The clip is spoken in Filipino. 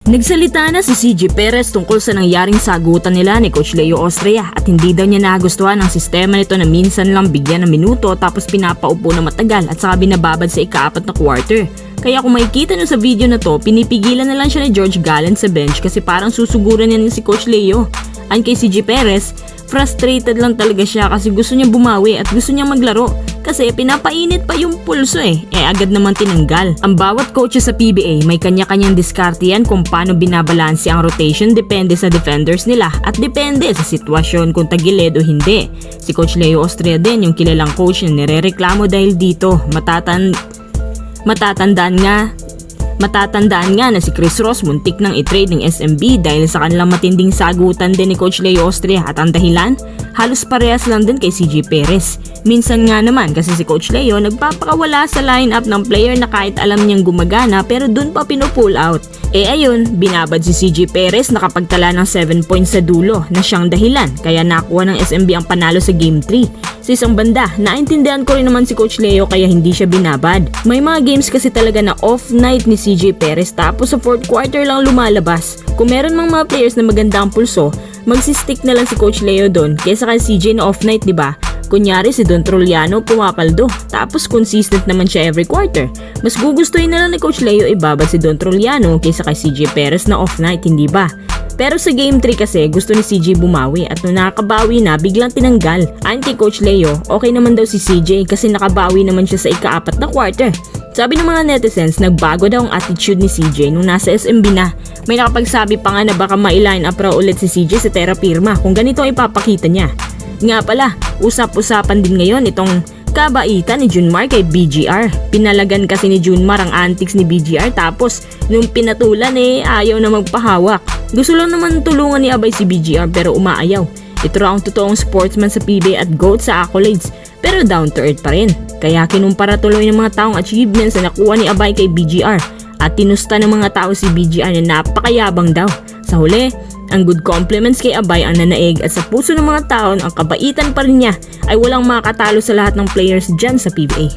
Nagsalita na si CJ Perez tungkol sa nangyaring sagutan nila ni Coach Leo Austria at hindi daw niya nagustuhan ang sistema nito na minsan lang bigyan ng minuto tapos pinapaupo na matagal at saka binababad sa ika-4 na quarter. Kaya kung makikita nyo sa video na to, pinipigilan na lang siya ni George Gallant sa bench kasi parang susuguran niya si Coach Leo. Ayon kay CJ Perez, frustrated lang talaga siya kasi gusto niya bumawi at gusto niya maglaro. Kasi pinapainit pa yung pulso agad naman tinanggal. Ang bawat coach sa PBA may kanya-kanyang diskarte yan kung paano binabalanse ang rotation depende sa defenders nila at depende sa sitwasyon kung tagilid o hindi. Si Coach Leo Austria din yung kilalang coach na nirereklamo dahil dito. Matatandaan nga na si Chris Ross muntik nang i-trade ng SMB dahil sa kanilang matinding sagutan din ni Coach Leo Austria at ang dahilan, halos parehas lang din kay CJ Perez. Minsan nga naman kasi si Coach Leo nagpapakawala sa lineup ng player na kahit alam niyang gumagana pero dun pa pinupull out. Ayun, binabad si CJ Perez nakapagtala ng 7 points sa dulo na siyang dahilan kaya nakuha ng SMB ang panalo sa Game 3. Sa isang banda, naintindihan ko rin naman si Coach Leo kaya hindi siya binabad. May mga games kasi talaga na off night ni CJ Perez tapos sa 4th quarter lang lumalabas. Kung meron mang mga players na maganda ang pulso, magsistick na lang si Coach Leo doon kaysa kay CJ na off night, diba? Kunyari si Don Trulliano pumapaldo tapos consistent naman siya every quarter. Mas gugustuhin na lang ni Coach Leo ibabad si Don Trulliano kaysa kay CJ Perez na off night, hindi ba? Pero sa Game 3 kasi gusto ni CJ bumawi at nung nakakabawi na biglang tinanggal. Ayon kay Coach Leo, okay naman daw si CJ kasi nakabawi naman siya sa ika-4 na quarter. Sabi ng mga netizens, nagbago daw ang attitude ni CJ nung nasa SMB na. May nakapagsabi pa nga na baka ma-line up raw ulit si CJ sa Terra Firma kung ganito ang ipapakita niya. Nga pala, usap-usapan din ngayon itong kabaitan ni Junmar kay BGR. Pinalagan kasi ni Junmar ang antics ni BGR tapos nung pinatulan ayaw na magpahawak. Gusto lang naman tulungan ni Abay si BGR pero umaayaw. Ito raw ang totoong sportsman sa PBA at GOAT sa accolades pero down to earth pa rin. Kaya kinumpara tuloy ng mga taong achievements na nakuha ni Abay kay BGR at tinusta ng mga tao si BGR na napakayabang daw. Sa huli, ang good compliments kay Abay ang nanaig at sa puso ng mga tao ang kabaitan pa rin niya ay walang makatalo sa lahat ng players dyan sa PBA.